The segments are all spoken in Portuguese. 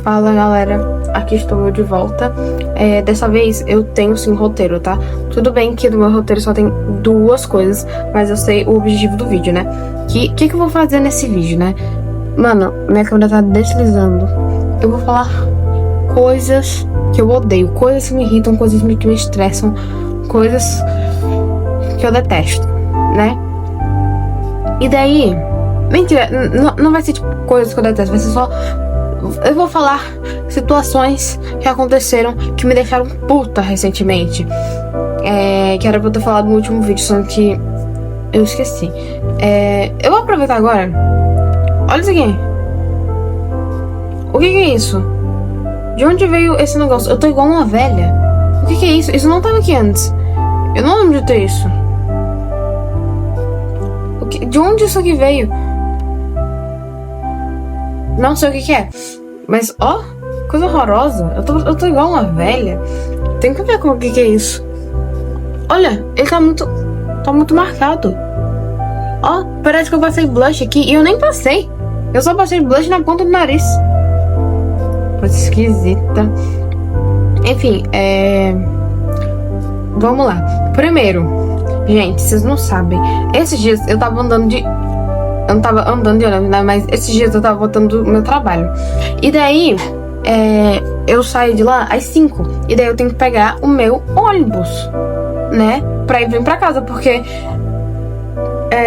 Fala galera, aqui estou eu de volta. Dessa vez eu tenho sim roteiro, tá? Tudo bem que no meu roteiro só tem duas coisas, mas eu sei o objetivo do vídeo, né? Que eu vou fazer nesse vídeo, né? Mano, minha câmera tá deslizando. Eu vou falar coisas que eu odeio, coisas que me irritam, coisas que me estressam, coisas que eu detesto, né? E daí, mentira, não vai ser tipo coisas que eu detesto, vai ser só... Eu vou falar situações que aconteceram que me deixaram puta recentemente. Que era pra eu ter falado no último vídeo, só que eu esqueci. Eu vou aproveitar agora. Olha isso aqui. O que é isso? De onde veio esse negócio? Eu tô igual uma velha. O que é isso? Isso não tava aqui antes. Eu não lembro de ter isso. De onde isso aqui veio? Não sei o que é. Mas, ó, coisa horrorosa. Eu tô igual uma velha. Tem que ver com o que é isso. Olha, ele tá muito marcado. Ó, parece que eu passei blush aqui e eu nem passei. Eu só passei blush na ponta do nariz. Coisa esquisita. Enfim, vamos lá. Primeiro, gente, vocês não sabem. Esses dias eu tava andando de... Eu não tava andando de ônibus, né? Mas esses dias eu tava voltando do meu trabalho. E daí, eu saio de lá às 5. E daí eu tenho que pegar o meu ônibus, né? Pra ir vir pra casa, porque...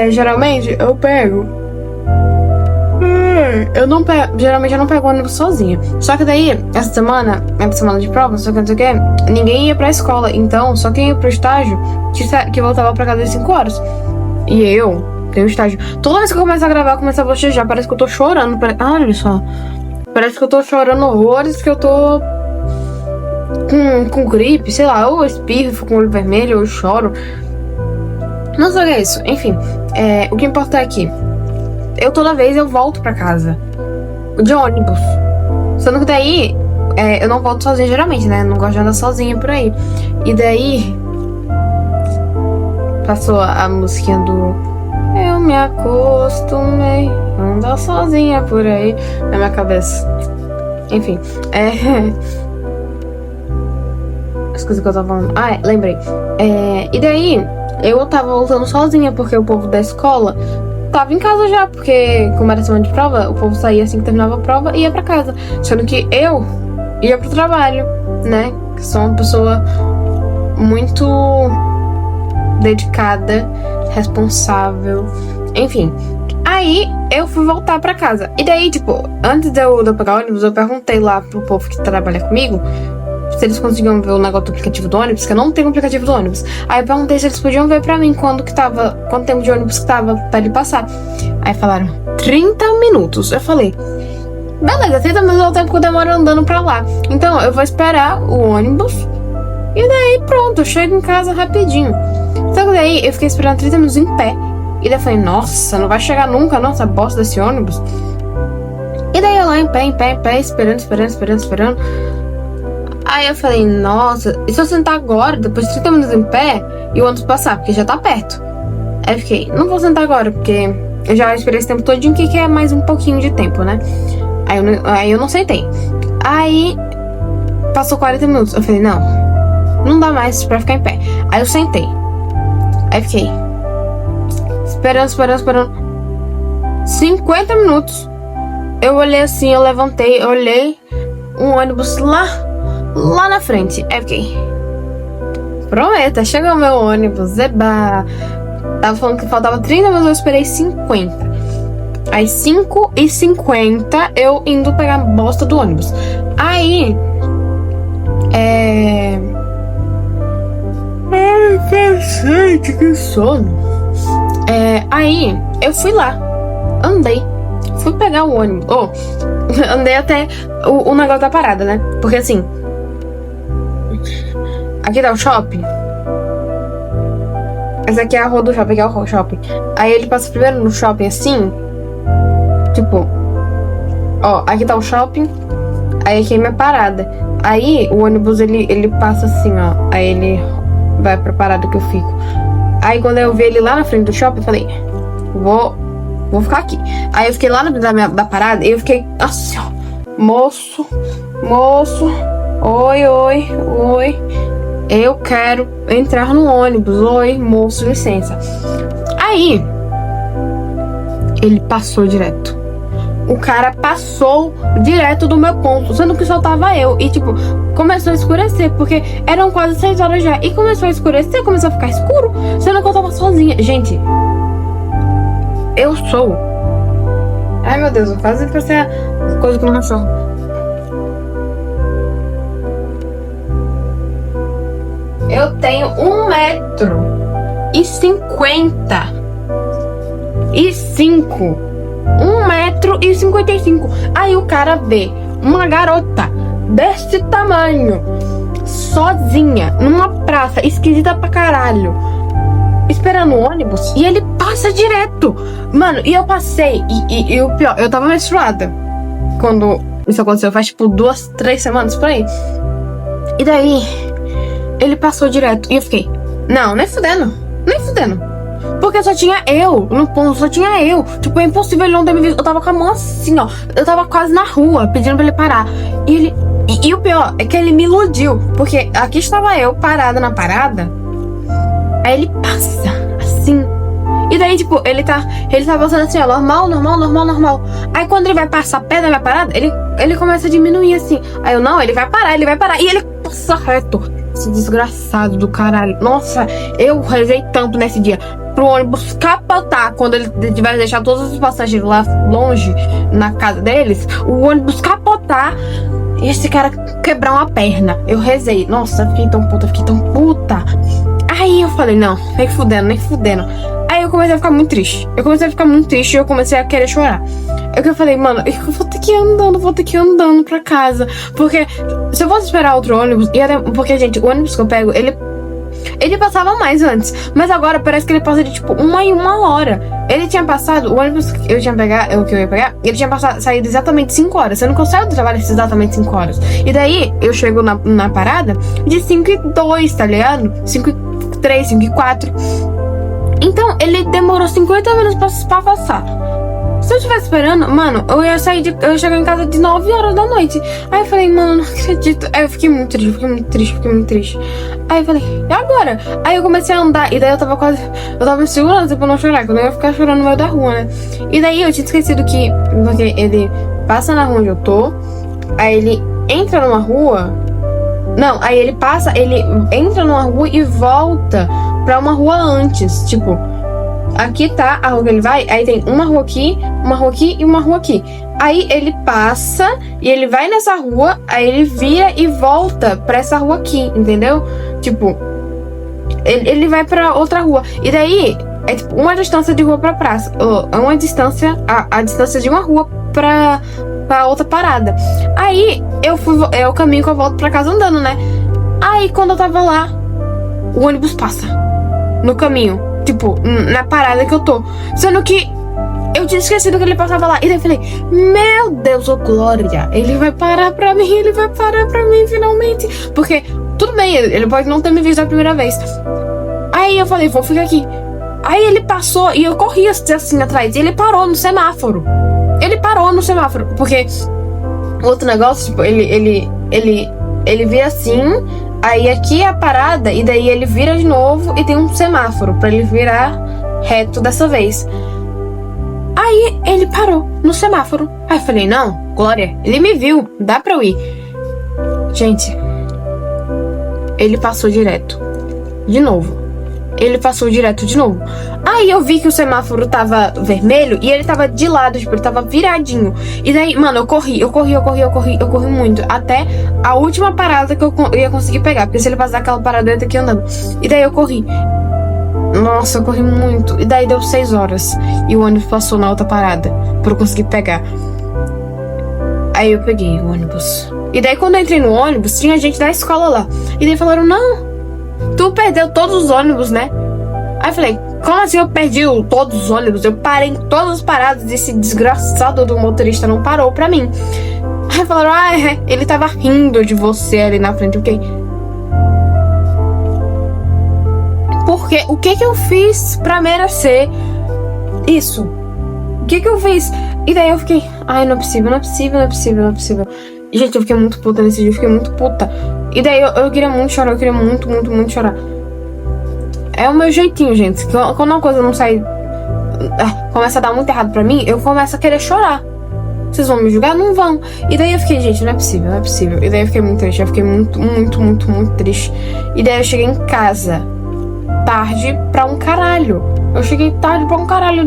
geralmente eu pego... Geralmente eu não pego ônibus sozinha. Só que daí, essa semana, é semana de prova, só que não sei o que, ninguém ia pra escola. Então, só quem ia pro estágio que voltava pra casa às 5 horas. E eu... Tem um estágio. Toda vez que eu começo a gravar, eu começo a bocejar. Parece que eu tô chorando. Olha só. Parece que eu tô chorando horrores, que eu tô com gripe, sei lá. Ou eu espirro, fico com o olho vermelho, ou eu choro. Não sei o que é isso. Enfim, o que importa é que toda vez eu volto pra casa de ônibus. Sendo que daí, eu não volto sozinha geralmente, né? Não gosto de andar sozinha por aí. E daí, passou a musiquinha do... Eu me acostumei a andar sozinha por aí na minha cabeça. Enfim, esqueci o que eu tava falando. Lembrei. E daí, eu tava voltando sozinha, porque o povo da escola tava em casa já, porque como era semana de prova, o povo saía assim que terminava a prova e ia pra casa. Sendo que eu ia pro trabalho, né? Que sou uma pessoa muito dedicada, responsável, enfim. Aí eu fui voltar pra casa. E daí, tipo, antes de eu pegar o ônibus, eu perguntei lá pro povo que trabalha comigo se eles conseguiam ver o negócio do aplicativo do ônibus, que eu não tenho o aplicativo do ônibus. Aí eu perguntei se eles podiam ver pra mim quanto tempo de ônibus que tava pra ele passar. Aí falaram 30 minutos. Eu falei, beleza, 30 minutos é o tempo que eu demoro andando pra lá. Então eu vou esperar o ônibus e daí pronto, eu chego em casa rapidinho. Só que daí eu fiquei esperando 30 minutos em pé. E daí eu falei, nossa, não vai chegar nunca, não, essa bosta desse ônibus. E daí eu lá em pé, esperando. Aí eu falei, nossa, e se eu sentar agora, depois de 30 minutos em pé, e o ônibus passar, porque já tá perto? Aí eu fiquei, não vou sentar agora, porque eu já esperei esse tempo todinho, que é mais um pouquinho de tempo, né? Aí eu não sentei. Aí passou 40 minutos, eu falei, não dá mais pra ficar em pé. Aí eu sentei. Aí fiquei esperando 50 minutos. Eu olhei assim, eu levantei, eu olhei um ônibus lá na frente. Aí fiquei, prometa, chegou o meu ônibus, eba. Tava falando que faltava 30, mas eu esperei 50. Aí 5h50 eu indo pegar a bosta do ônibus. Aí ai, cacete, que sono. Aí eu fui lá, fui pegar o ônibus. Andei até o negócio da parada, né? Porque assim, aqui tá o shopping. Essa aqui é a rua do shopping, aqui é o shopping. Aí ele passa primeiro no shopping assim, tipo, aqui tá o shopping. Aí aqui é minha parada. Aí o ônibus ele passa assim, aí ele vai pra parada que eu fico. Aí quando eu vi ele lá na frente do shopping, eu falei, vou ficar aqui. Aí eu fiquei lá na frente da parada e eu fiquei assim, moço, oi. Eu quero entrar no ônibus. Oi, moço, licença. Aí, ele passou direto. O cara passou direto do meu ponto, sendo que só tava eu. E, tipo, começou a escurecer, porque eram quase 6 horas já. E começou a escurecer, começou a ficar escuro, sendo que eu tava sozinha. Gente, eu sou... Ai, meu Deus, eu quase passei a coisa com o cachorro. Eu tenho 1,55 1,55 m. Aí o cara vê uma garota desse tamanho, sozinha, numa praça esquisita pra caralho, esperando o ônibus, e ele passa direto. Mano, e eu passei, e o pior, eu tava menstruada quando isso aconteceu, faz tipo 2, 3 semanas por aí. E daí, ele passou direto, e eu fiquei, não, nem fudendo. Porque só tinha eu, no ponto, só tinha eu. Tipo, é impossível ele não ter me visto. Eu tava com a mão assim, ó. Eu tava quase na rua, pedindo pra ele parar. E ele... E o pior é que ele me iludiu. Porque aqui estava eu, parada na parada. Aí ele passa, assim. E daí, tipo, ele tá passando assim, ó, normal. Aí quando ele vai passar perto da minha parada, ele começa a diminuir, assim. Aí eu, não, ele vai parar. E ele passa reto. Esse desgraçado do caralho. Nossa, eu rezei tanto nesse dia pro ônibus capotar quando ele tiver deixado todos os passageiros lá longe na casa deles. O ônibus capotar e esse cara quebrar uma perna. Eu rezei. Nossa, fiquei tão puta. Aí eu falei, não, nem fudendo. Aí eu comecei a ficar muito triste. E eu comecei a querer chorar. Eu falei, mano, eu vou ter que ir andando pra casa. Porque se eu fosse esperar outro ônibus, porque, gente, o ônibus que eu pego, ele passava mais antes. Mas agora parece que ele passa de tipo 1 hora. Ele tinha passado, o ônibus que eu ia pegar, ele tinha saído exatamente 5 horas. Sendo que eu saio do trabalho exatamente 5 horas. E daí eu chego na parada de 5:02, tá ligado? 5:03, 5:04. Então ele demorou 50 minutos pra passar. Se eu estivesse esperando, mano, eu ia chegar em casa de 9 horas da noite. Aí eu falei, mano, não acredito. Aí eu fiquei muito triste. Aí eu falei, e agora? Aí eu comecei a andar, e daí eu tava me segurando pra não chorar, porque eu não ia ficar chorando no meio da rua, né? E daí eu tinha esquecido porque ele passa na rua onde eu tô, aí ele entra numa rua. Não, aí ele entra numa rua e volta pra uma rua antes, tipo... Aqui tá a rua que ele vai, aí tem uma rua aqui e uma rua aqui. Aí ele passa e ele vai nessa rua, aí ele vira e volta pra essa rua aqui, entendeu? Tipo, ele vai pra outra rua. E daí, é tipo uma distância de rua pra praça. É uma distância, a distância de uma rua pra outra parada. Aí, é o caminho que eu volto pra casa andando, né? Aí, quando eu tava lá, o ônibus passa no caminho. Tipo, na parada que eu tô. Sendo que eu tinha esquecido que ele passava lá. E daí eu falei, meu Deus, ô Glória, ele vai parar pra mim finalmente. Porque, tudo bem, ele pode não ter me visto a primeira vez. Aí eu falei, vou ficar aqui. Aí ele passou e eu corri assim atrás. E ele parou no semáforo. Porque outro negócio, tipo, ele vira assim. Aí aqui é a parada, e daí ele vira de novo e tem um semáforo pra ele virar reto dessa vez. Aí ele parou no semáforo. Aí eu falei, não, Glória, ele me viu, dá pra eu ir. Gente, ele passou direto. De novo. Aí eu vi que o semáforo tava vermelho e ele tava de lado, tipo, ele tava viradinho. E daí, mano, eu corri muito. Até a última parada que eu ia conseguir pegar. Porque se ele passar aquela parada, eu ia ter que ir andando. E daí eu corri. Nossa, eu corri muito. E daí deu 6 horas. E o ônibus passou na outra parada pra eu conseguir pegar. Aí eu peguei o ônibus. E daí quando eu entrei no ônibus, tinha gente da escola lá. E daí falaram, não, tu perdeu todos os ônibus, né? Aí eu falei, como assim eu perdi todos os ônibus? Eu parei em todas as paradas e esse desgraçado do motorista não parou pra mim. Aí falaram, ele tava rindo de você ali na frente. Porque o que eu fiz pra merecer isso? O que eu fiz? E daí eu fiquei, ai, não é possível, não é possível, não é possível, não é possível. Gente, eu fiquei muito puta nesse dia, eu fiquei muito puta. E daí eu queria muito chorar, eu queria muito, muito, muito chorar. É o meu jeitinho, gente. Quando uma coisa não sai, começa a dar muito errado pra mim, eu começo a querer chorar. Vocês vão me julgar? Não vão. E daí eu fiquei, gente, não é possível, não é possível. E daí eu fiquei muito triste, eu fiquei muito, muito, muito, muito triste. E daí eu cheguei em casa tarde pra um caralho. Eu cheguei tarde pra um caralho.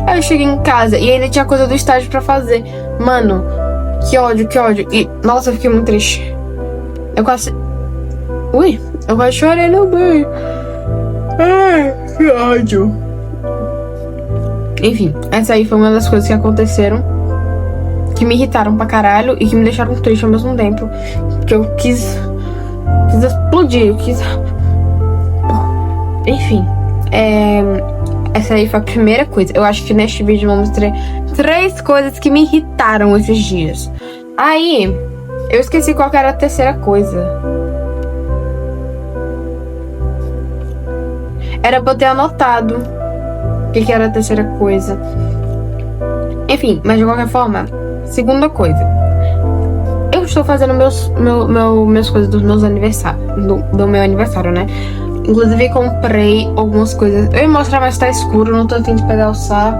Aí eu cheguei em casa e ainda tinha coisa do estágio pra fazer. Mano, que ódio, que ódio. E, nossa, eu fiquei muito triste. Eu quase... Ui, eu quase chorei no banho. Ai, que ódio. Enfim, essa aí foi uma das coisas que aconteceram, que me irritaram pra caralho e que me deixaram triste ao mesmo tempo. Que eu quis explodir, eu quis... Enfim, essa aí foi a primeira coisa. Eu acho que neste vídeo eu mostrei 3 coisas que me irritaram esses dias. Aí, eu esqueci qual que era a terceira coisa. Era pra eu ter anotado o que era a terceira coisa. Enfim, mas de qualquer forma, segunda coisa. Eu estou fazendo meus coisas dos meus aniversários. Do meu aniversário, né? Inclusive comprei algumas coisas. Eu ia mostrar, mas tá escuro, não tô a fim de pegar o saco.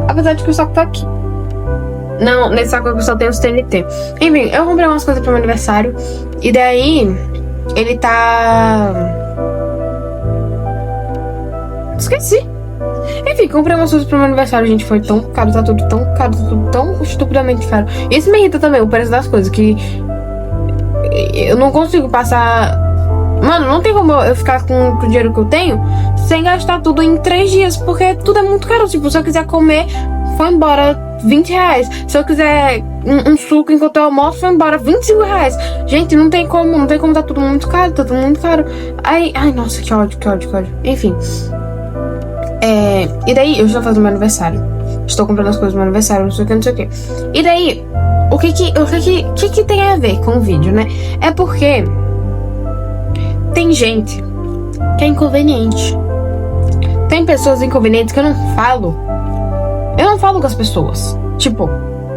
Apesar de que o saco tá aqui. Não, nesse saco eu só tenho os TNT. Enfim, eu comprei umas coisas pro meu aniversário. E daí, ele tá... Esqueci. Enfim, comprei umas coisas pro meu aniversário, gente. Foi tão caro, tá tudo tão caro, tá tudo tão estupidamente caro. E isso me irrita também, o preço das coisas. Que eu não consigo passar... Mano, não tem como eu ficar com o dinheiro que eu tenho sem gastar tudo em 3 dias, porque tudo é muito caro. Tipo, se eu quiser comer, foi embora 20 reais. Se eu quiser um suco enquanto eu almoço, foi embora 25 reais. Gente, não tem como, tá tudo muito caro, tá tudo muito caro. Ai, nossa, que ódio, que ódio, que ódio. Enfim. E daí, eu estou fazendo meu aniversário. Estou comprando as coisas do meu aniversário, não sei o que, não sei o que. E daí, o que tem a ver com o vídeo, né? É porque tem gente que é inconveniente. Tem pessoas inconvenientes que eu não falo. Eu não falo com as pessoas. Tipo,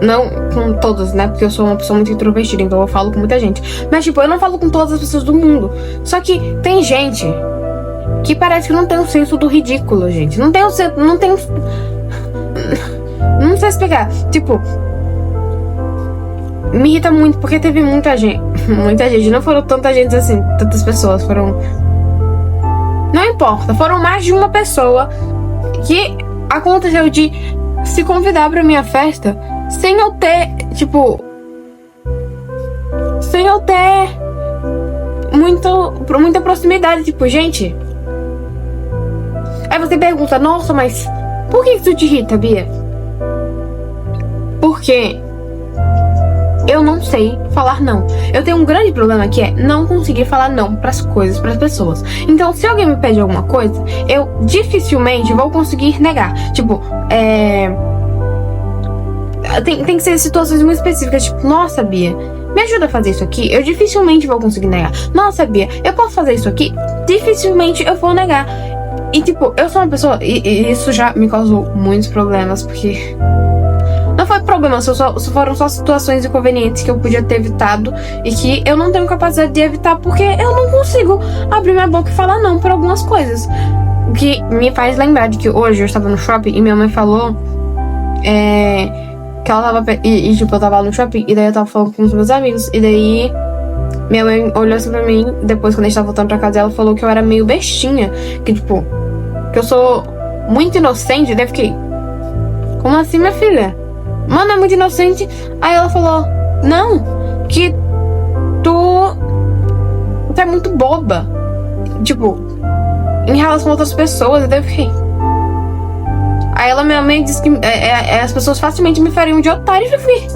não com todas, né? Porque eu sou uma pessoa muito introvertida, então eu falo com muita gente. Mas, tipo, eu não falo com todas as pessoas do mundo. Só que tem gente que parece que não tem o senso do ridículo, gente. Não tem o senso... Não tem... Não sei explicar. Tipo... Me irrita muito, porque teve muita gente. Muita gente, não foram tanta gente assim, tantas pessoas, foram... Não importa, foram mais de uma pessoa que aconteceu de se convidar pra minha festa sem eu ter, tipo... Sem eu ter muita proximidade, tipo, gente... Aí você pergunta, nossa, mas por que isso te irrita, Bia? Porque eu não sei falar não. Eu tenho um grande problema que é não conseguir falar não pras coisas, pras pessoas. Então, se alguém me pede alguma coisa, eu dificilmente vou conseguir negar. Tipo, tem que ser situações muito específicas. Tipo, nossa, Bia, me ajuda a fazer isso aqui? Eu dificilmente vou conseguir negar. Nossa, Bia, eu posso fazer isso aqui? Dificilmente eu vou negar. E, tipo, eu sou uma pessoa... E isso já me causou muitos problemas, porque... Não foi problema, foram só situações inconvenientes que eu podia ter evitado e que eu não tenho capacidade de evitar porque eu não consigo abrir minha boca e falar não por algumas coisas. O que me faz lembrar de que hoje eu estava no shopping e minha mãe falou que ela tava... tipo, eu tava lá no shopping e daí eu tava falando com os meus amigos e daí minha mãe olhou assim pra mim, depois quando a gente tava voltando pra casa, ela falou que eu era meio bestinha, que tipo, que eu sou muito inocente. Daí eu fiquei, como assim, minha filha? Mano, é muito inocente. Aí ela falou, não, que tu é muito boba, tipo, em relação a outras pessoas. E daí eu fiquei... Aí minha mãe disse que as pessoas facilmente me fariam de otário. E eu fiquei,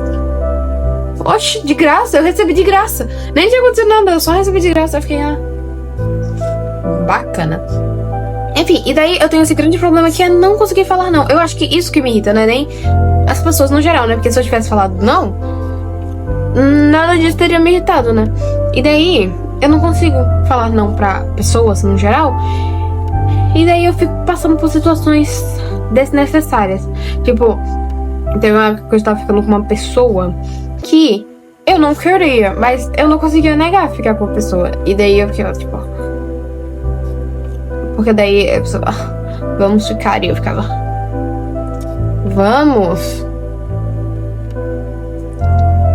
oxe, de graça, eu recebi de graça. Nem tinha acontecido nada, eu só recebi de graça. Eu fiquei, bacana. Enfim, e daí eu tenho esse grande problema que é não conseguir falar não. Eu acho que isso que me irrita, né? Nem as pessoas no geral, né? Porque se eu tivesse falado não, nada disso teria me irritado, né? E daí eu não consigo falar não pra pessoas no geral. E daí eu fico passando por situações desnecessárias. Tipo, Teve uma época que eu estava ficando com uma pessoa que eu não queria, mas eu não conseguia negar ficar com a pessoa. E daí eu ficava, tipo... Porque daí a pessoa... vamos ficar, e eu ficava... Vamos!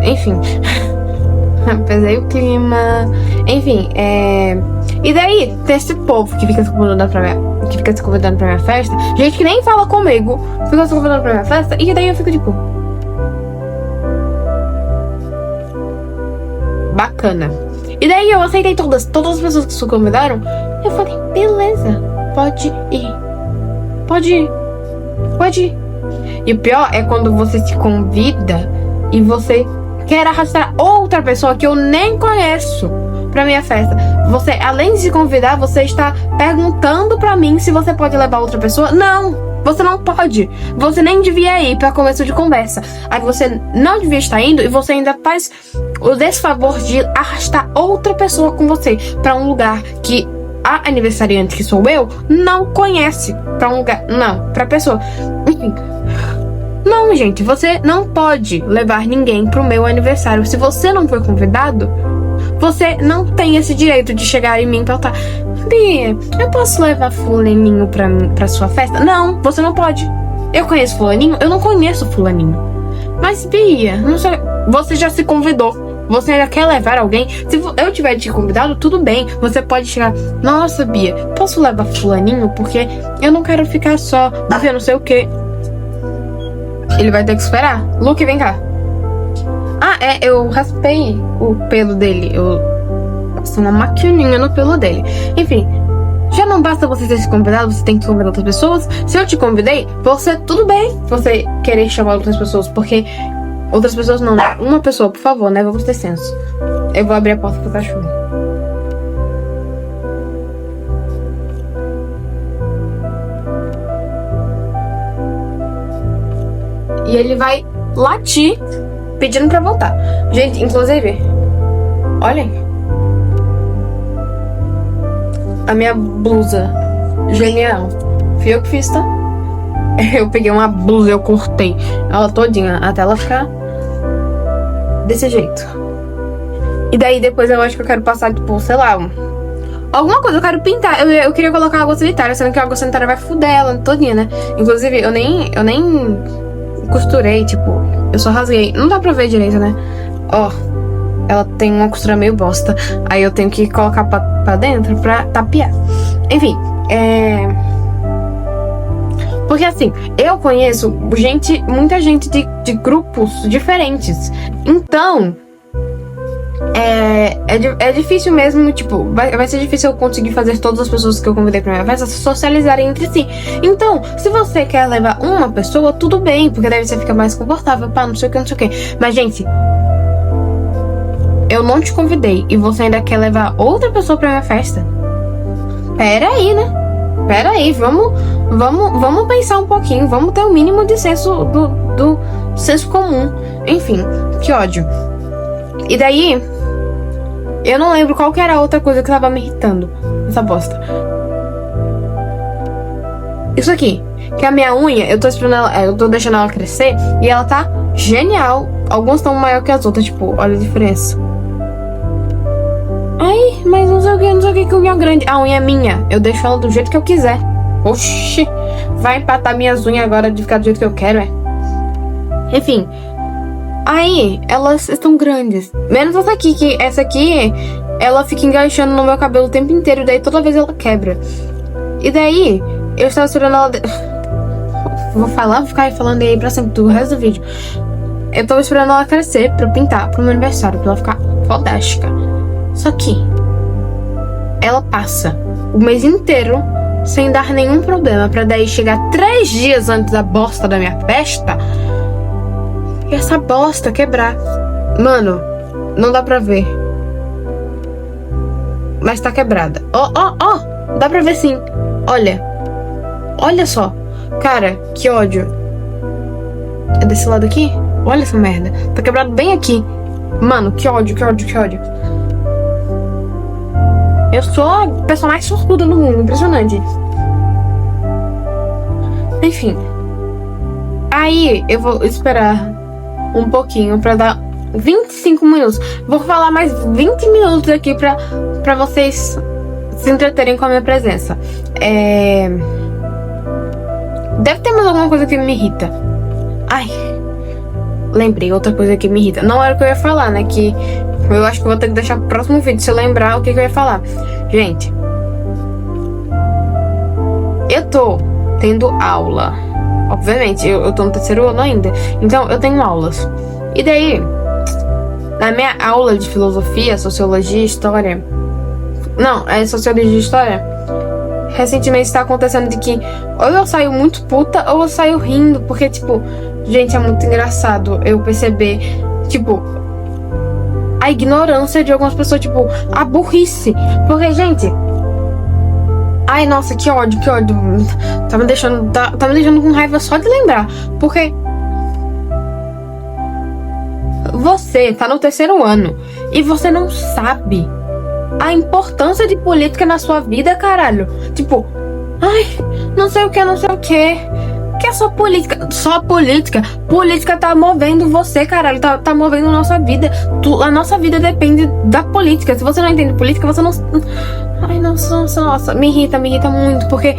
Enfim... Pesei o clima... Enfim, E daí, tem esse povo que fica se convidando pra minha festa. Gente que nem fala comigo, fica se convidando pra minha festa. E daí eu fico tipo... Bacana. E daí eu aceitei todas as pessoas que se convidaram. Eu falei, beleza, pode ir. Pode ir. Pode ir. E o pior é quando você se convida e você quer arrastar outra pessoa que eu nem conheço pra minha festa. Você, além de se convidar, você está perguntando pra mim se você pode levar outra pessoa. Não, você não pode. Você nem devia ir pra começo de conversa. Aí você não devia estar indo e você ainda faz o desfavor de arrastar outra pessoa com você pra um lugar que a aniversariante, que sou eu, não conhece. Pra um lugar, não, pra pessoa. Enfim. Não, gente, você não pode levar ninguém pro meu aniversário. Se você não foi convidado, você não tem esse direito de chegar em mim e perguntar: Bia, eu posso levar fulaninho pra sua festa? Não, você não pode. Eu conheço fulaninho? Eu não conheço fulaninho. Mas, Bia, não sei, você já se convidou. Você ainda quer levar alguém? Se eu tiver te convidado, tudo bem. Você pode chegar: nossa, Bia, posso levar fulaninho? Porque eu não quero ficar só, porque não sei o quê. Ele vai ter que esperar. Luke, vem cá. Eu raspei o pelo dele. Eu passei uma maquininha no pelo dele. Enfim, já não basta você ter se convidado, você tem que convidar outras pessoas. Se eu te convidei, tudo bem você querer chamar outras pessoas, porque outras pessoas não, né? Uma pessoa, por favor, né? Vamos ter senso. Eu vou abrir a porta pro cachorro. E ele vai latir pedindo pra voltar. Gente, inclusive, olhem a minha blusa. Genial. Fui eu que fiz, tá? Eu peguei uma blusa, eu cortei ela todinha até ela ficar desse jeito. E daí depois eu acho que eu quero passar, tipo, sei lá, alguma coisa, eu quero pintar. Eu queria colocar água sanitária, sendo que a água sanitária vai fuder ela todinha, né? Inclusive, eu nem costurei, tipo, eu só rasguei. Não dá pra ver direito, né? Ó, ela tem uma costura meio bosta. Aí eu tenho que colocar pra dentro pra tapear. Enfim, porque assim, eu conheço muita gente de grupos diferentes. Então, é difícil mesmo, tipo, vai ser difícil eu conseguir fazer todas as pessoas que eu convidei pra minha festa socializarem entre si. Então, se você quer levar uma pessoa, tudo bem, porque daí você fica mais confortável, pá, não sei o que, não sei o que. Mas, gente, eu não te convidei e você ainda quer levar outra pessoa pra minha festa? Pera aí, né? Pera aí, vamos pensar um pouquinho, vamos ter o mínimo de senso do senso comum. Enfim, que ódio. E daí, eu não lembro qual que era a outra coisa que tava me irritando. Essa bosta. Isso aqui, que a minha unha, eu tô esperando ela, eu tô deixando ela crescer e ela tá genial. Algumas estão maior que as outras, tipo, olha a diferença. Ai, mas não sei o que unha grande. A unha é minha, eu deixo ela do jeito que eu quiser. Oxi, vai empatar minhas unhas agora de ficar do jeito que eu quero, Enfim. Aí, elas estão grandes. Menos essa aqui, que essa aqui, ela fica enganchando no meu cabelo o tempo inteiro. E daí, toda vez ela quebra. E daí, eu estava esperando ela... Vou ficar falando aí pra sempre, do resto do vídeo. Eu tava esperando ela crescer pra eu pintar pro meu aniversário, pra ela ficar fodástica. Só que, ela passa o mês inteiro sem dar nenhum problema. Pra daí chegar 3 dias antes da bosta da minha festa... E essa bosta quebrar. Mano, não dá pra ver. Mas tá quebrada. Ó. Dá pra ver sim. Olha só. Cara, que ódio. É desse lado aqui? Olha essa merda. Tá quebrado bem aqui. Mano, que ódio. Eu sou a pessoa mais sortuda do mundo. Impressionante. Enfim. Aí Aí eu vou esperar um pouquinho pra dar 25 minutos. Vou falar mais 20 minutos aqui pra vocês se entreterem com a minha presença. Deve ter mais alguma coisa que me irrita. Ai, lembrei, outra coisa que me irrita. Não era o que eu ia falar, né? Que eu acho que eu vou ter que deixar pro próximo vídeo se eu lembrar o que eu ia falar. Gente, eu tô tendo aula. Obviamente, eu tô no terceiro ano ainda. Então, eu tenho aulas. E daí, na minha aula de filosofia, sociologia, história... Não, é sociologia e história. Recentemente está acontecendo de que ou eu saio muito puta ou eu saio rindo. Porque, tipo, gente, é muito engraçado eu perceber, tipo, a ignorância de algumas pessoas, tipo, a burrice. Porque, gente... Ai, nossa, que ódio. Tá me deixando com raiva só de lembrar. Porque você tá no terceiro ano e você não sabe a importância de política na sua vida, caralho. Tipo, ai, não sei o que. Que é só política. Só política. Política tá movendo você, caralho. Tá movendo a nossa vida. A nossa vida depende da política. Se você não entende política, você não... Ai, nossa. Me irrita muito. Porque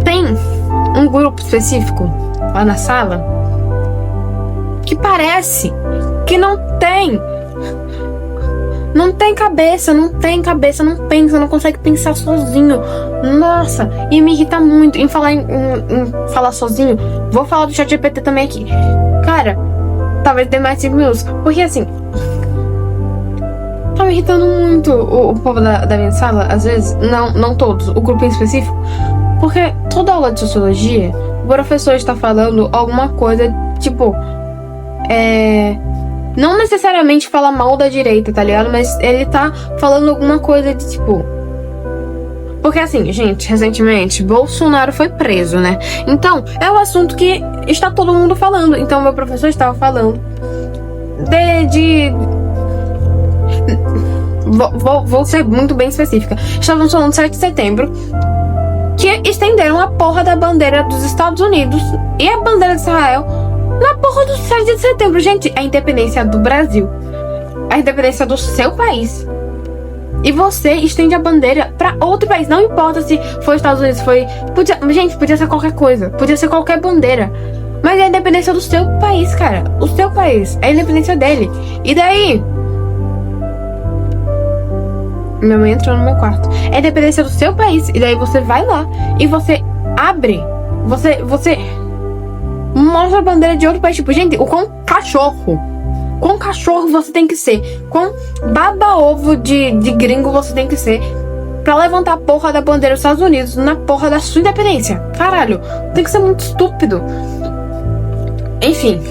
tem um grupo específico lá na sala que parece que não tem cabeça, não pensa, não consegue pensar sozinho. Nossa, e me irrita muito. Em falar sozinho, vou falar do ChatGPT também aqui. Cara, talvez dê mais 5 minutos. Porque assim, tá me irritando muito o povo da minha sala, às vezes, não todos, o grupo em específico. Porque toda aula de sociologia, o professor está falando alguma coisa, tipo, não necessariamente fala mal da direita, tá ligado? Mas ele tá falando alguma coisa de tipo... Porque assim, gente, recentemente, Bolsonaro foi preso, né? Então, é o assunto que está todo mundo falando. Então, meu professor estava falando Vou ser muito bem específica. Estávamos falando do 7 de setembro, que estenderam a porra da bandeira dos Estados Unidos e a bandeira de Israel na porra do 7 de setembro. Gente, a independência do Brasil, a independência do seu país, e você estende a bandeira pra outro país. Não importa se foi Estados Unidos, podia ser qualquer coisa, podia ser qualquer bandeira, mas é a independência do seu país, cara. O seu país, é a independência dele. E daí, minha mãe entrou no meu quarto. É a independência do seu país. E daí você vai lá e você abre, você mostra a bandeira de outro país. Tipo, gente, o quão cachorro você tem que ser, quão baba-ovo de gringo você tem que ser pra levantar a porra da bandeira dos Estados Unidos na porra da sua independência. Caralho, tem que ser muito estúpido. Enfim.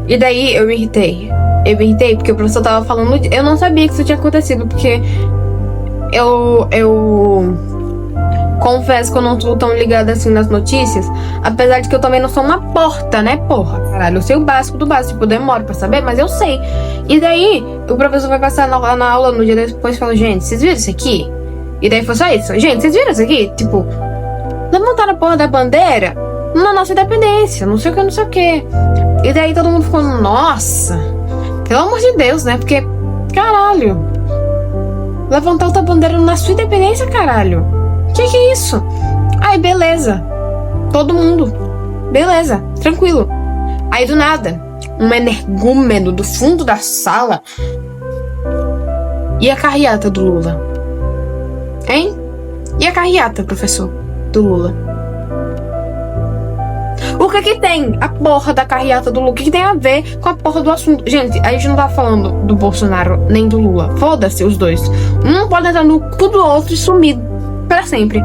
E daí eu me irritei porque o professor tava falando... Eu não sabia que isso tinha acontecido, porque eu confesso que eu não tô tão ligada assim nas notícias, apesar de que eu também não sou uma porta, né, porra? Caralho, eu sei o básico do básico, tipo, eu demoro pra saber, mas eu sei. E daí, o professor vai passar na aula no dia depois e fala, gente, vocês viram isso aqui? E daí foi só isso. Gente, vocês viram isso aqui? Tipo, levantaram a porra da bandeira na nossa independência, não sei o que. E daí todo mundo ficou, nossa, pelo amor de Deus, né? Porque, caralho, levantar outra bandeira na sua independência, caralho. Que é isso? Ai, beleza. Todo mundo. Beleza, tranquilo. Aí do nada, um energúmeno do fundo da sala. E a carreata do Lula? Hein? E a carreata, professor, do Lula? O que tem a porra da carreata do Lula? O que tem a ver com a porra do assunto? Gente, a gente não tá falando do Bolsonaro nem do Lula. Foda-se os dois. Um pode entrar no cu do outro e sumir pra sempre.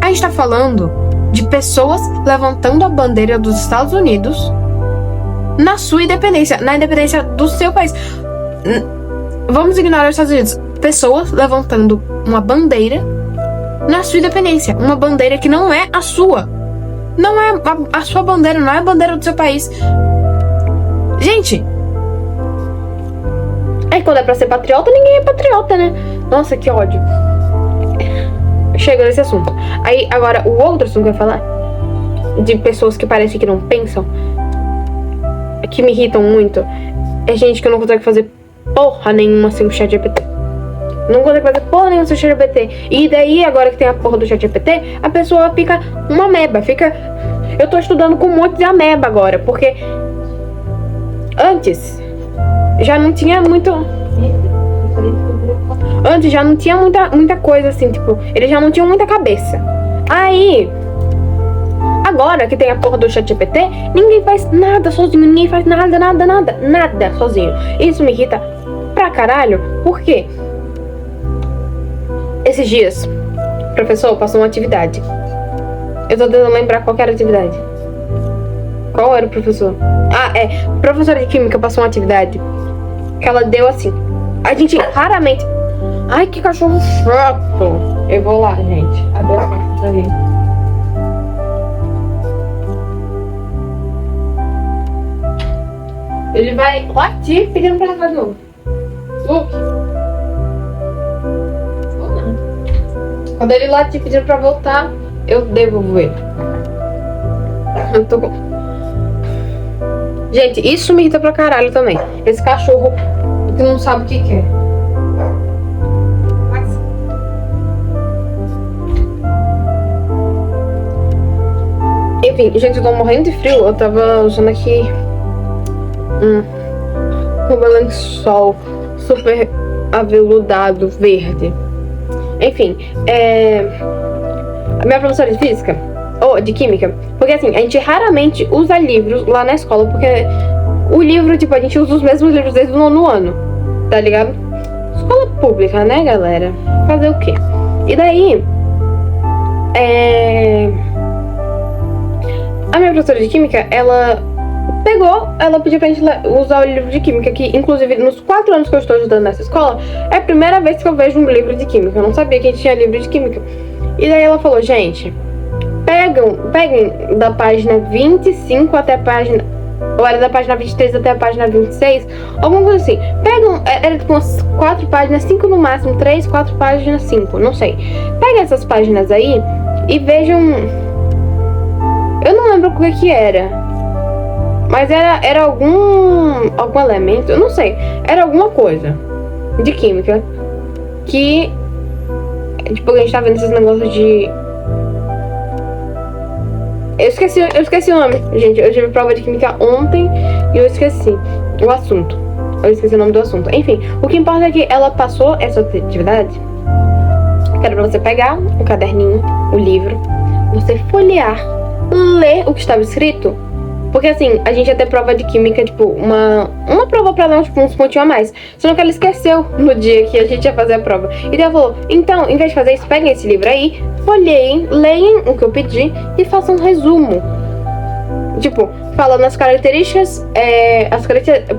A gente tá falando de pessoas levantando a bandeira dos Estados Unidos na sua independência, na independência do seu país. Vamos ignorar os Estados Unidos. Pessoas levantando uma bandeira na sua independência. Uma bandeira que não é a sua. Não é a sua bandeira, não é a bandeira do seu país. Gente, aí quando é pra ser patriota, ninguém é patriota, né? Nossa, que ódio. Chega desse assunto. Aí, agora, o outro assunto que eu ia falar de pessoas que parecem que não pensam, que me irritam muito, é gente que não consegue fazer porra nenhuma sem o ChatGPT. Não consegue fazer porra nenhuma sem o ChatGPT. E daí, agora que tem a porra do ChatGPT, a pessoa fica uma ameba. Eu tô estudando com um monte de ameba agora, porque antes já não tinha muito... Antes já não tinha muita coisa assim, tipo, eles já não tinham muita cabeça. Aí, agora que tem a porra do ChatGPT, ninguém faz nada sozinho, ninguém faz nada sozinho. Isso me irrita pra caralho, porque esses dias, o professor passou uma atividade. Eu tô tentando lembrar qual era a atividade. Qual era o professor? A professora de química passou uma atividade que ela deu assim. A gente raramente... Ai, que cachorro chato. Eu vou lá, gente. Abre a porta pra ver. Ele vai latir pedindo pra entrar de novo. Luke. Quando ele latir pedindo pra voltar, eu devolvo ele. Eu tô com... Gente, isso me irrita pra caralho também. Esse cachorro que não sabe o que quer. Enfim, gente, eu tô morrendo de frio. Eu tava usando aqui um lençol super aveludado, verde. Enfim, a minha professora de física, ou de química, porque assim, a gente raramente usa livros lá na escola, porque o livro, tipo, a gente usa os mesmos livros desde o 9º ano, tá ligado? Escola pública, né, galera? Fazer o quê? E daí, a minha professora de química, ela pediu pra gente usar o livro de química, que inclusive nos 4 anos que eu estou estudando nessa escola, é a primeira vez que eu vejo um livro de química. Eu não sabia que a gente tinha livro de química. E daí ela falou, gente, peguem da página 25 até a página... Ou era da página 23 até a página 26, alguma coisa assim. Era tipo umas 4 páginas, 5 no máximo, 3, 4 páginas, 5, não sei. Peguem essas páginas aí e vejam... Eu não lembro o que era. Mas era algum elemento, eu não sei. Era alguma coisa de química que... Tipo, a gente tá vendo esses negócios de... Eu esqueci o nome, gente. Eu tive prova de química ontem e eu esqueci o assunto. Eu esqueci o nome do assunto. Enfim, o que importa é que ela passou essa atividade. Que era pra você pegar o caderninho, o livro, você folhear, ler o que estava escrito. Porque assim, a gente ia ter prova de química, tipo, uma prova pra dar tipo, uns pontinhos a mais. Só que ela esqueceu no dia que a gente ia fazer a prova. E daí ela falou, então, em vez de fazer isso, peguem esse livro aí, folheiem, leiam o que eu pedi e façam um resumo. Tipo, falando as características,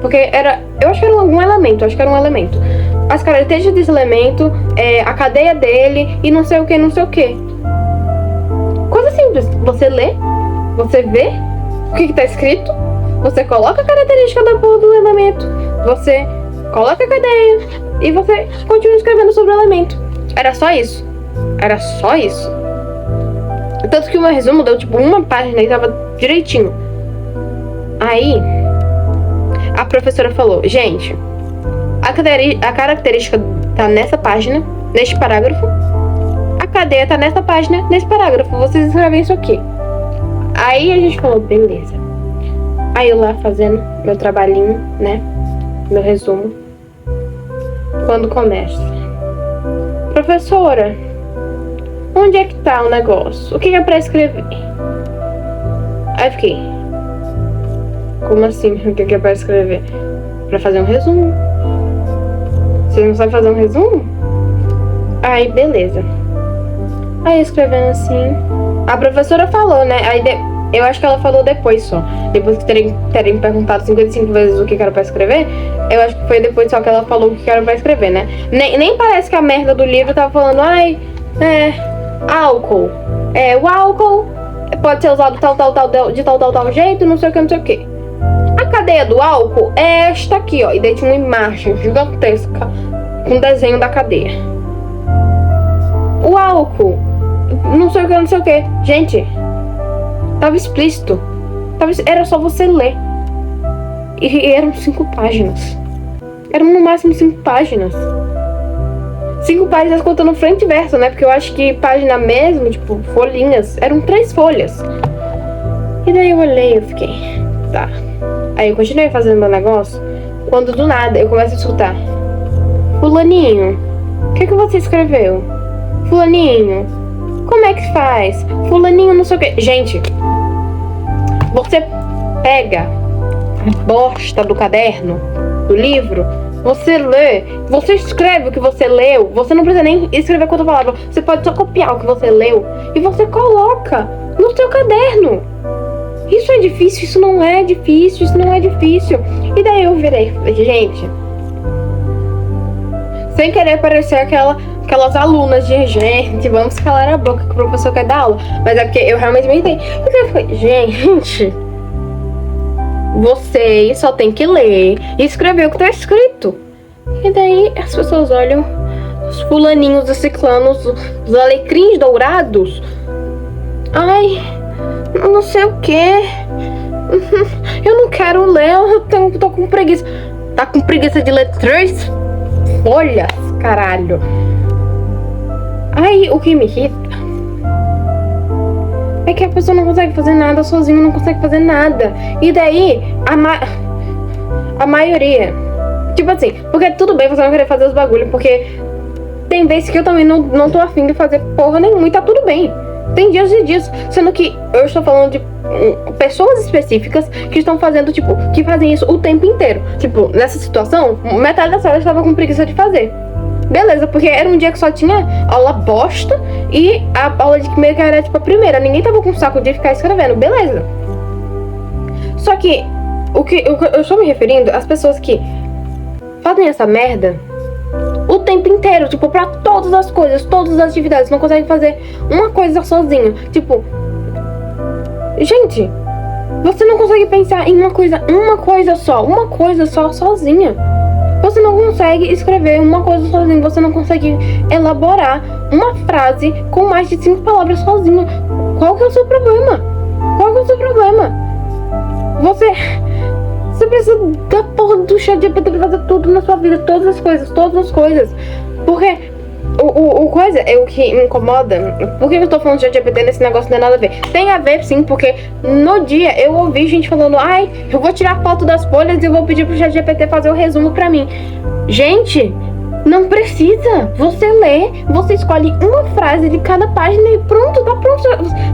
porque eu acho que era algum elemento, As características desse elemento, a cadeia dele e não sei o que. Coisa simples, você lê, você vê o que tá escrito, você coloca a característica da porra do elemento, você coloca a cadeia e você continua escrevendo sobre o elemento. Era só isso. Tanto que o meu resumo deu tipo uma página e tava direitinho. Aí a professora falou, gente, a característica tá nessa página, neste parágrafo, a cadeia tá nessa página, nesse parágrafo, vocês escrevem isso aqui. Aí a gente falou, beleza. Aí eu lá fazendo meu trabalhinho, né? Meu resumo. Quando começa, professora, onde é que tá o negócio? O que é pra escrever? Aí eu fiquei, como assim? O que é pra escrever? Pra fazer um resumo. Você não sabe fazer um resumo? Aí, beleza. Aí escrevendo assim, a professora falou, né? Aí eu acho que ela falou depois só. Depois que terem perguntado 55 vezes o que era pra escrever, eu acho que foi depois só que ela falou o que era pra escrever, né? Nem parece que a merda do livro tava falando, álcool. O álcool pode ser usado de tal jeito, não sei o que. A cadeia do álcool é esta aqui, ó. E daí tinha uma imagem gigantesca com desenho da cadeia. O álcool, não sei o que. Gente, Tava explícito. Era só você ler. E eram 5 páginas. Eram no máximo 5 páginas. 5 páginas contando frente e verso, né? Porque eu acho que página mesmo, tipo, folhinhas, eram 3 folhas. E daí eu olhei e eu fiquei, tá. Aí eu continuei fazendo meu negócio, quando do nada eu começo a escutar: Fulaninho, o que você escreveu? Fulaninho, como é que faz? Fulaninho, não sei o que. Gente, você pega a bosta do caderno, do livro, você lê, você escreve o que você leu, você não precisa nem escrever quanta palavra, você pode só copiar o que você leu e você coloca no seu caderno. Isso é difícil, isso não é difícil, isso não é difícil. E daí eu virei, gente, sem querer parecer aquelas alunas de gente, vamos calar a boca que o professor quer dar aula. Mas é porque eu realmente me entendi. Porque eu falei, gente, vocês só tem que ler e escrever o que tá escrito. E daí as pessoas olham os fulaninhos, os ciclanos, os alecrins dourados. Ai, não sei o que. Eu não quero ler, eu tô com preguiça. Tá com preguiça de ler 3 folhas, caralho. Aí o que me irrita é que a pessoa não consegue fazer nada sozinha, não consegue fazer nada. E daí a maioria, tipo assim, porque tudo bem você não querer fazer os bagulhos, porque tem vezes que eu também não tô afim de fazer porra nenhuma e tá tudo bem. Tem dias e dias, sendo que eu estou falando de pessoas específicas que estão fazendo, tipo, que fazem isso o tempo inteiro. Tipo, nessa situação, metade da sala estava com preguiça de fazer. Beleza, porque era um dia que só tinha aula bosta e a aula de química era, tipo, a primeira. Ninguém tava com saco de ficar escrevendo, beleza. Só que o que eu estou me referindo às pessoas que fazem essa merda o tempo inteiro, tipo, pra todas as coisas, todas as atividades, não consegue fazer uma coisa sozinho. Tipo, gente, você não consegue pensar em uma coisa só, sozinha. Você não consegue escrever uma coisa sozinho, você não consegue elaborar uma frase com mais de 5 palavras sozinho. Qual que é o seu problema? Você precisa da porra do ChatGPT pra fazer tudo na sua vida, todas as coisas. Porque o coisa é o que me incomoda. Por que eu tô falando de ChatGPT nesse negócio? Não tem nada a ver. Tem a ver sim, porque no dia eu ouvi gente falando: ai, eu vou tirar foto das folhas e eu vou pedir pro ChatGPT fazer o resumo pra mim. Gente, não precisa. Você lê, você escolhe uma frase de cada página e pronto, tá pronto.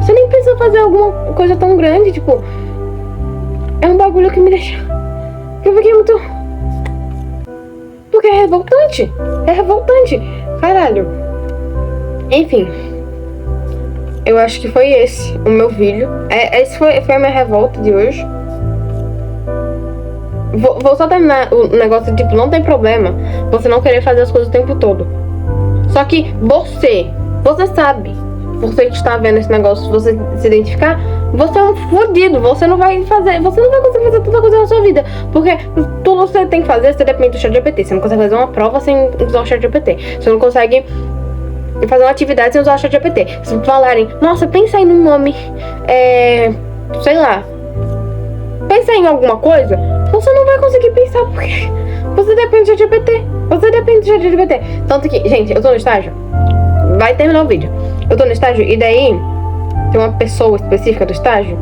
Você nem precisa fazer alguma coisa tão grande, tipo. É um bagulho que me deixa. Eu fiquei muito. Porque é revoltante. Caralho. Enfim. Eu acho que foi esse o meu vídeo. Esse foi a minha revolta de hoje. Vou só terminar o negócio de, tipo, não tem problema você não querer fazer as coisas o tempo todo. Só que você sabe. Você que está vendo esse negócio, se você se identificar, você é um fodido, você não vai conseguir fazer toda coisa na sua vida. Porque tudo você tem que fazer, você depende do ChatGPT. Você não consegue fazer uma prova sem usar o ChatGPT. Você não consegue fazer uma atividade sem usar o ChatGPT. Se falarem, nossa, pensa aí num nome, sei lá, pensa em alguma coisa, você não vai conseguir pensar, porque você depende do ChatGPT. Tanto que, gente, eu tô no estágio, vai terminar o vídeo. Eu tô no estágio e daí tem uma pessoa específica do estágio.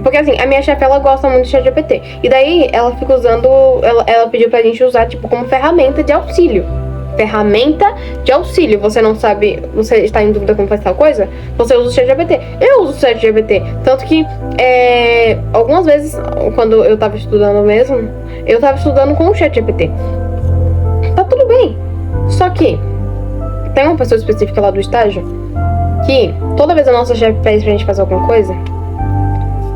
Porque assim, a minha chefe, ela gosta muito de ChatGPT. E daí ela fica usando. Ela pediu pra gente usar, tipo, como ferramenta de auxílio. Você não sabe, você está em dúvida como faz tal coisa, você usa o ChatGPT. Eu uso o ChatGPT. Tanto que algumas vezes, quando eu tava estudando mesmo, eu tava estudando com o ChatGPT. Tá tudo bem. Só que tem uma pessoa específica lá do estágio que toda vez a nossa chefe pede pra gente fazer alguma coisa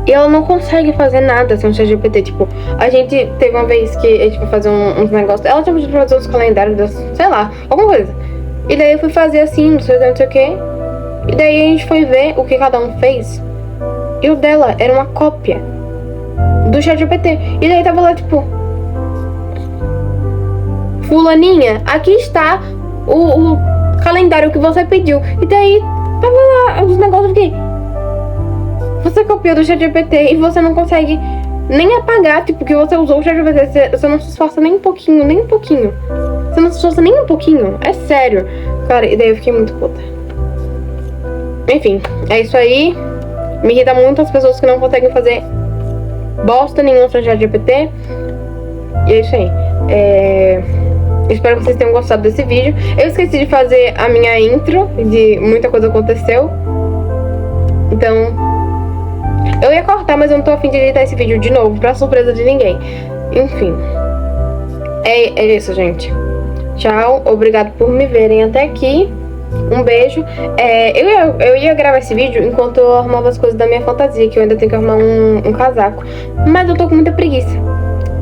e ela não consegue fazer nada sem o ChatGPT. Tipo, a gente teve uma vez que a gente foi fazer uns negócios, ela tinha pedido pra fazer uns calendários, sei lá, alguma coisa. E daí eu fui fazer assim, não sei o que. E daí a gente foi ver o que cada um fez. E o dela era uma cópia do ChatGPT. E daí tava lá, tipo, fulaninha, aqui está o calendário que você pediu. E daí tava lá os negócios, eu fiquei, você copiou do ChatGPT e você não consegue nem apagar, tipo, que você usou o ChatGPT. Você não se esforça nem um pouquinho, nem um pouquinho. Você não se esforça nem um pouquinho. É sério. Cara, e daí eu fiquei muito puta. Enfim, é isso aí. Me irrita muito as pessoas que não conseguem fazer bosta nenhuma no ChatGPT. E é isso aí. Espero que vocês tenham gostado desse vídeo. Eu esqueci de fazer a minha intro, de muita coisa aconteceu. Então, eu ia cortar, mas eu não tô afim de editar esse vídeo de novo, pra surpresa de ninguém. Enfim, é isso, gente. Tchau, obrigado por me verem até aqui. Um beijo. Eu ia gravar esse vídeo enquanto eu arrumava as coisas da minha fantasia, que eu ainda tenho que arrumar um casaco. Mas eu tô com muita preguiça.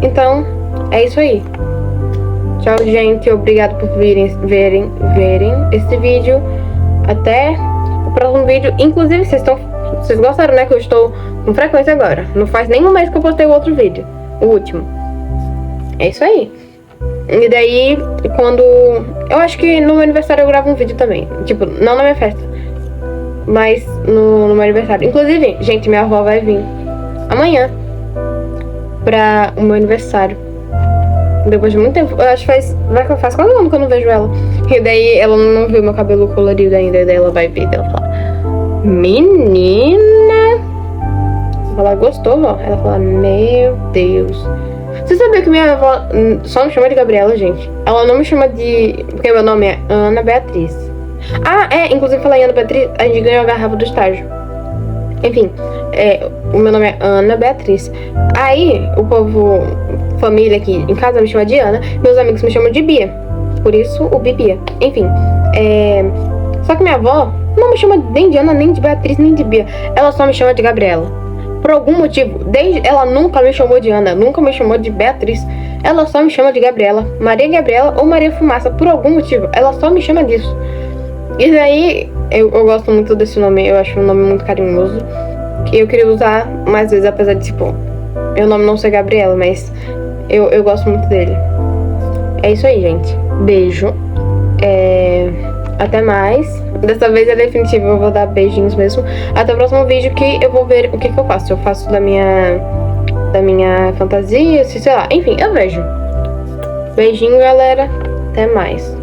Então, é isso aí. Tchau, gente. Obrigado por verem esse vídeo. Até o próximo vídeo. Inclusive, vocês gostaram, né? Que eu estou com frequência agora. Não faz nem um mês que eu postei o outro vídeo. O último. É isso aí. E daí, quando... Eu acho que no meu aniversário eu gravo um vídeo também. Tipo, não na minha festa, mas no meu aniversário. Inclusive, gente, minha avó vai vir amanhã pra o meu aniversário. Depois de muito tempo. Eu acho que faz quase um ano que eu não vejo ela. E daí ela não viu meu cabelo colorido ainda. E daí ela vai ver e ela fala: menina! Ela gostou, ó. Ela fala: meu Deus. Você sabia que minha avó só me chama de Gabriela, gente? Ela não me chama de... Porque meu nome é Ana Beatriz. Inclusive falei Ana Beatriz, a gente ganhou a garrafa do estágio. Enfim, o meu nome é Ana Beatriz. Aí, o povo, família aqui em casa me chama de Ana. Meus amigos me chamam de Bia. Por isso, o Bibia. Enfim, só que minha avó não me chama nem de Ana, nem de Beatriz, nem de Bia. Ela só me chama de Gabriela. Por algum motivo, ela nunca me chamou de Ana, nunca me chamou de Beatriz. Ela só me chama de Gabriela, Maria Gabriela ou Maria Fumaça. Por algum motivo, ela só me chama disso. E daí, eu gosto muito desse nome, eu acho um nome muito carinhoso. E eu queria usar mais vezes, apesar de, tipo, meu nome não ser Gabriela, mas eu gosto muito dele. É isso aí, gente. Beijo. Até mais. Dessa vez é definitivo, eu vou dar beijinhos mesmo. Até o próximo vídeo que eu vou ver o que eu faço. Eu faço da minha fantasia, sei lá. Enfim, eu vejo. Beijinho, galera. Até mais.